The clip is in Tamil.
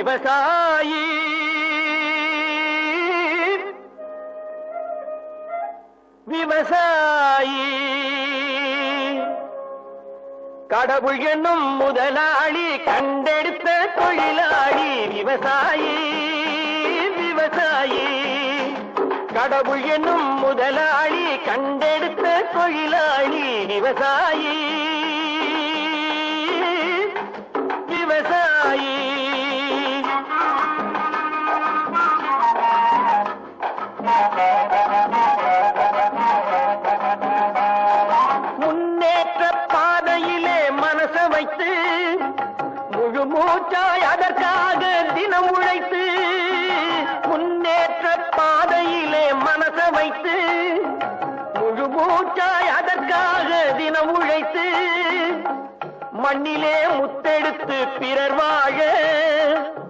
விவசாயி விவசாயி கடவுள் என்னும் முதலாளி கண்டெடுத்த தொழிலாளி விவசாயி விவசாயி கடவுள் என்னும் முதலாளி கண்டெடுத்த தொழிலாளி விவசாயி விவசாயி முன்னேற்ற பாதையிலே மனச வைத்து முழு மூச்சாய் அதற்காக தினம் உழைத்து முன்னேற்ற பாதையிலே மனச வைத்து முழு மூச்சாய் அதற்காக தினம் உழைத்து மண்ணிலே முத்தெடுத்து பிறர் வாழ